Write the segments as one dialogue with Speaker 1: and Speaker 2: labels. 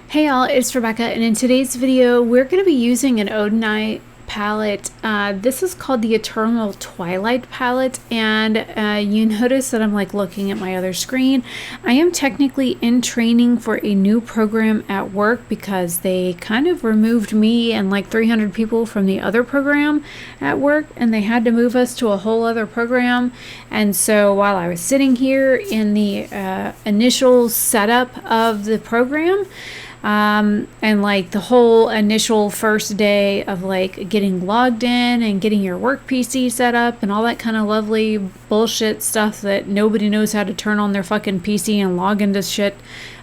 Speaker 1: Hey y'all, it's Rebecca, and in today's video we're going to be using an Oden palette. This is called the Eternal Twilight Palette, and you notice that I'm like looking at my other screen. I am technically in training for a new program at work because they kind of removed me and like 300 people from the other program at work, and they had to move us to a whole other program. And so while I was sitting here in the initial setup of the program, and like the whole initial first day of like getting logged in and getting your work PC set up and all that kind of lovely bullshit stuff that nobody knows how to turn on their fucking PC and log into shit.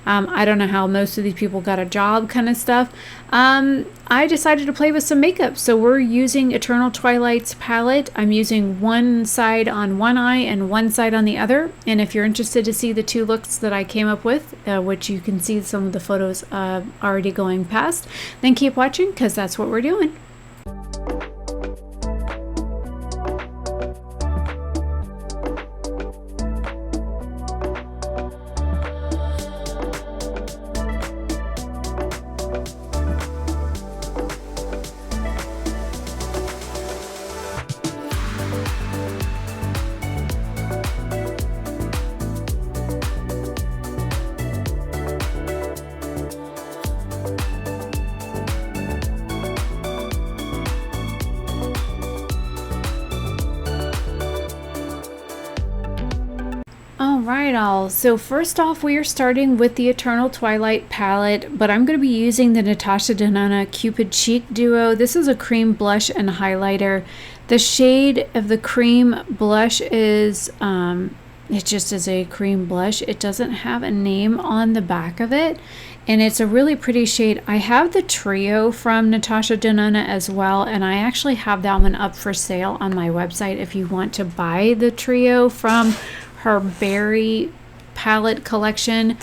Speaker 1: I don't know how most of these people got a job kind of stuff. I decided to play with some makeup. So we're using Eternal Twilight's palette. I'm using one side on one eye and one side on the other. And if you're interested to see the two looks that I came up with, which you can see some of the photos already going past, then keep watching because that's what we're doing. Alright all, so first off we are starting with the Eternal Twilight palette, but I'm going to be using the Natasha Denona Cupid Cheek Duo. This is a cream blush and highlighter. The shade of the cream blush is, it just is a cream blush. It doesn't have a name on the back of it, and it's a really pretty shade. I have the trio from Natasha Denona as well, and I actually have that one up for sale on my website if you want to buy the trio from her berry palette collection.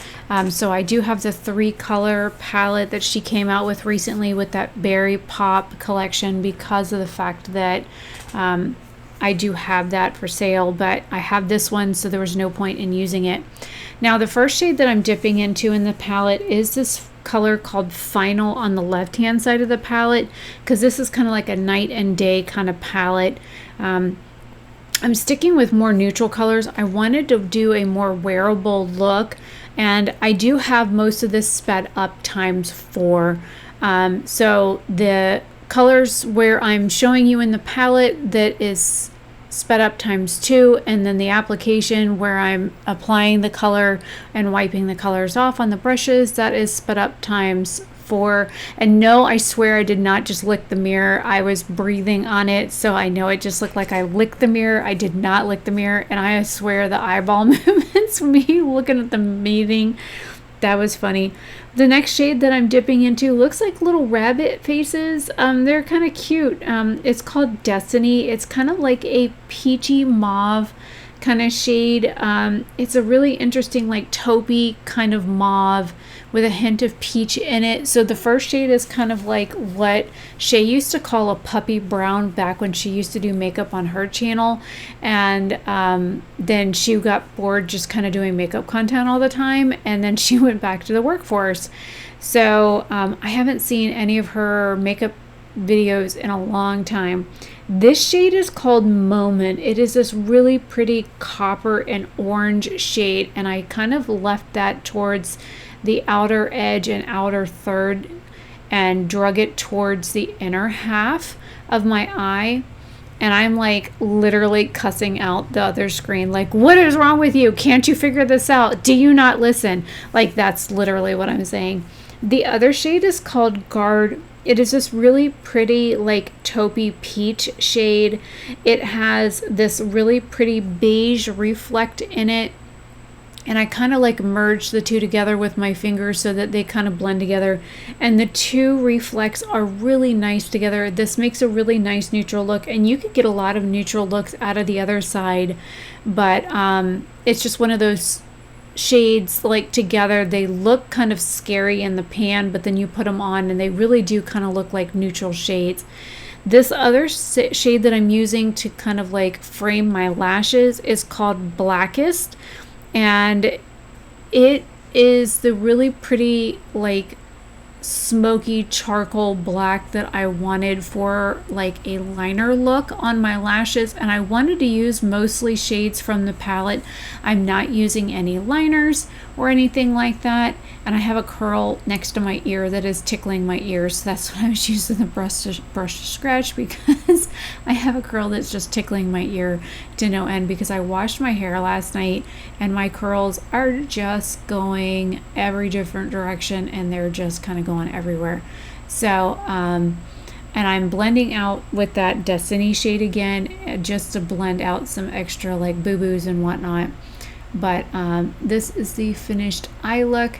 Speaker 1: So I do have the 3-color palette that she came out with recently with that berry pop collection because of the fact that I do have that for sale, but I have this one, so there was no point in using it. Now the first shade that I'm dipping into in the palette is this color called Final on the left hand side of the palette, because this is kind of like a night and day kind of palette. I'm sticking with more neutral colors. I wanted to do a more wearable look, and I do have most of this sped up ×4. So the colors where I'm showing you in the palette, that is sped up ×2, and then the application where I'm applying the color and wiping the colors off on the brushes, that is sped up ×4. And no, I swear I did not just lick the mirror. I was breathing on it, so I know it just looked like I licked the mirror. I did not lick the mirror, and I swear the eyeball movements, me looking at the meeting, that was funny. The next shade that I'm dipping into looks like little rabbit faces. They're kind of cute. It's called Destiny. It's kind of like a peachy mauve kind of shade. It's a really interesting like taupey kind of mauve with a hint of peach in it. So the first shade is kind of like what Shay used to call a puppy brown back when she used to do makeup on her channel, and then she got bored just kind of doing makeup content all the time, and then she went back to the workforce. So I haven't seen any of her makeup videos in a long time. This shade is called Moment. It is this really pretty copper and orange shade, and I kind of left that towards the outer edge and outer third and drug it towards the inner half of my eye. And I'm like literally cussing out the other screen, like, what is wrong with you? Can't you figure this out? Do you not listen? Like, that's literally what I'm saying. The other shade is called Guard. It is this really pretty like taupey peach shade. It has this really pretty beige reflect in it, and I kind of like merge the two together with my fingers so that they kind of blend together, and the two reflects are really nice together. This makes a really nice neutral look, and you could get a lot of neutral looks out of the other side, but it's just one of those shades like together they look kind of scary in the pan, but then you put them on and they really do kind of look like neutral shades. This other shade that I'm using to kind of like frame my lashes is called Blackest, and it is the really pretty like smoky charcoal black that I wanted for like a liner look on my lashes, and I wanted to use mostly shades from the palette. I'm not using any liners or anything like that, and I have a curl next to my ear that is tickling my ears, so that's what I was using the brush to scratch, because I have a curl that's just tickling my ear to no end, because I washed my hair last night and my curls are just going every different direction and they're just kind of going everywhere. So and I'm blending out with that Destiny shade again, just to blend out some extra like boo-boos and whatnot. But this is the finished eye look.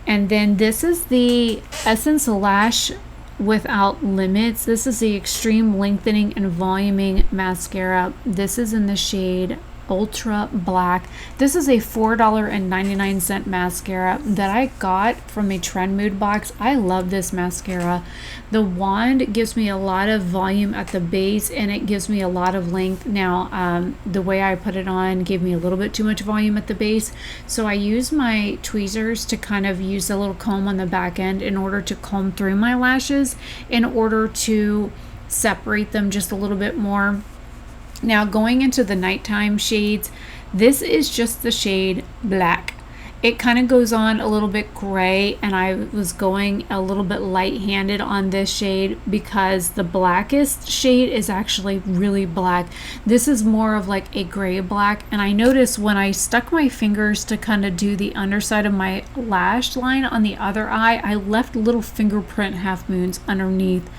Speaker 1: And then this is the Essence Lash Without Limits. This is the Extreme Lengthening and Voluming Mascara. This is in the shade Ultra Black. This is a $4.99 mascara that I got from a Trend Mood box. I love this mascara. The wand gives me a lot of volume at the base and it gives me a lot of length. Now the way I put it on gave me a little bit too much volume at the base, so I use my tweezers to kind of use a little comb on the back end in order to comb through my lashes in order to separate them just a little bit more. Now going into the nighttime shades, this is just the shade Black. It kind of goes on a little bit gray, and I was going a little bit light-handed on this shade because the blackest shade is actually really black. This is more of like a gray black, and I noticed when I stuck my fingers to kind of do the underside of my lash line on the other eye, I left little fingerprint half moons underneath.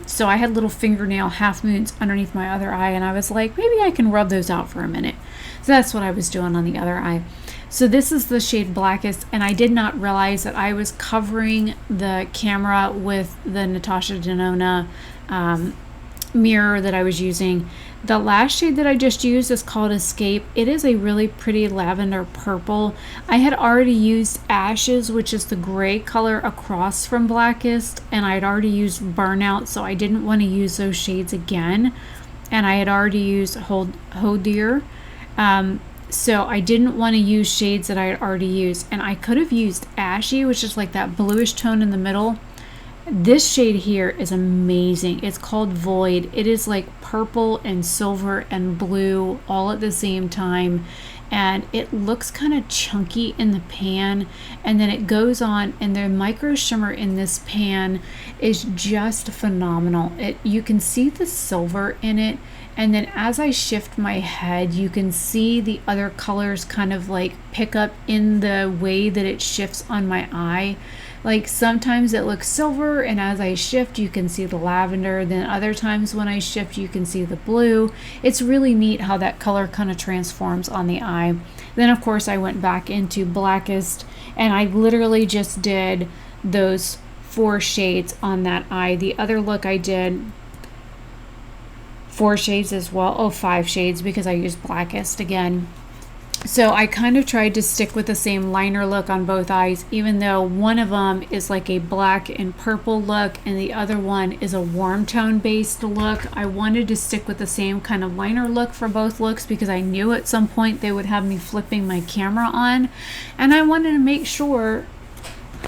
Speaker 1: So I had little fingernail half moons underneath my other eye, and I was like, maybe I can rub those out for a minute. So that's what I was doing on the other eye. So this is the shade Blackest, and I did not realize that I was covering the camera with the Natasha Denona mirror that I was using. The last shade that I just used is called Escape. It is a really pretty lavender purple. I had already used Ashes, which is the gray color across from Blackest, and I had already used Burnout, so I didn't want to use those shades again. And I had already used Hold Dear. So I didn't want to use shades that I had already used. And I could have used Ashy, which is like that bluish tone in the middle. This shade here is amazing. It's called Void. It is like purple and silver and blue all at the same time. And it looks kind of chunky in the pan. And then it goes on, and the micro shimmer in this pan is just phenomenal. You can see the silver in it. And then as I shift my head, you can see the other colors kind of like pick up in the way that it shifts on my eye. Like sometimes it looks silver, and as I shift, you can see the lavender. Then other times when I shift, you can see the blue. It's really neat how that color kind of transforms on the eye. Then of course I went back into Blackest, and I literally just did those 4 shades on that eye. The other look I did 4 shades as well. Oh, 5 shades, because I used Blackest again. So I kind of tried to stick with the same liner look on both eyes, even though one of them is like a black and purple look and the other one is a warm tone based look. I wanted to stick with the same kind of liner look for both looks because I knew at some point they would have me flipping my camera on, and I wanted to make sure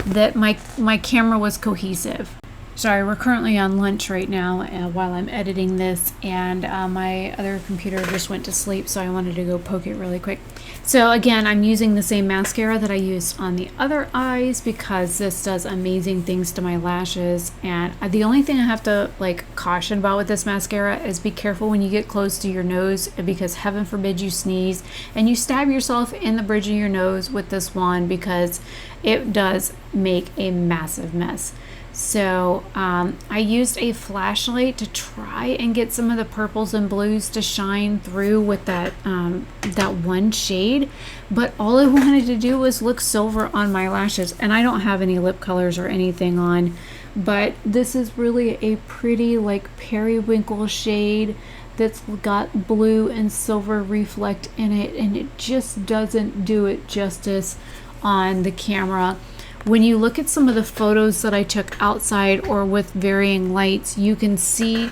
Speaker 1: that my camera was cohesive. Sorry, we're currently on lunch right now while I'm editing this, and my other computer just went to sleep, so I wanted to go poke it really quick. So again, I'm using the same mascara that I used on the other eyes because this does amazing things to my lashes. And the only thing I have to like caution about with this mascara is be careful when you get close to your nose, because heaven forbid you sneeze and you stab yourself in the bridge of your nose with this wand, because it does make a massive mess. So I used a flashlight to try and get some of the purples and blues to shine through with that one shade, but all I wanted to do was look silver on my lashes, and I don't have any lip colors or anything on, but this is really a pretty like periwinkle shade that's got blue and silver reflect in it, and it just doesn't do it justice on the camera. When you look at some of the photos that I took outside or with varying lights, you can see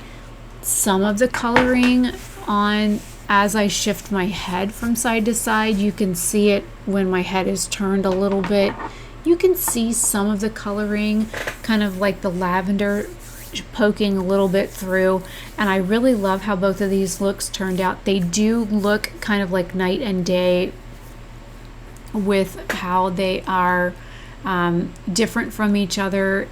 Speaker 1: some of the coloring on as I shift my head from side to side. You can see it when my head is turned a little bit. You can see some of the coloring, kind of like the lavender poking a little bit through, and I really love how both of these looks turned out. They do look kind of like night and day with how they are different from each other,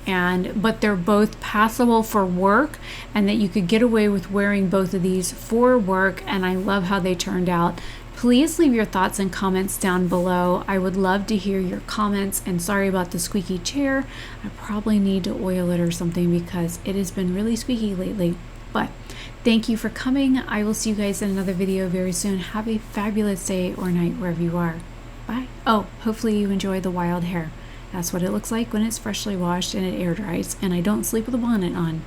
Speaker 1: but they're both passable for work, and that you could get away with wearing both of these for work, and I love how they turned out. Please leave your thoughts and comments down below. I would love to hear your comments, and sorry about the squeaky chair. I probably need to oil it or something because it has been really squeaky lately. But thank you for coming. I will see you guys in another video very soon. Have a fabulous day or night wherever you are. Bye. Oh, hopefully you enjoy the wild hair. That's what it looks like when it's freshly washed and it air dries, and I don't sleep with a bonnet on.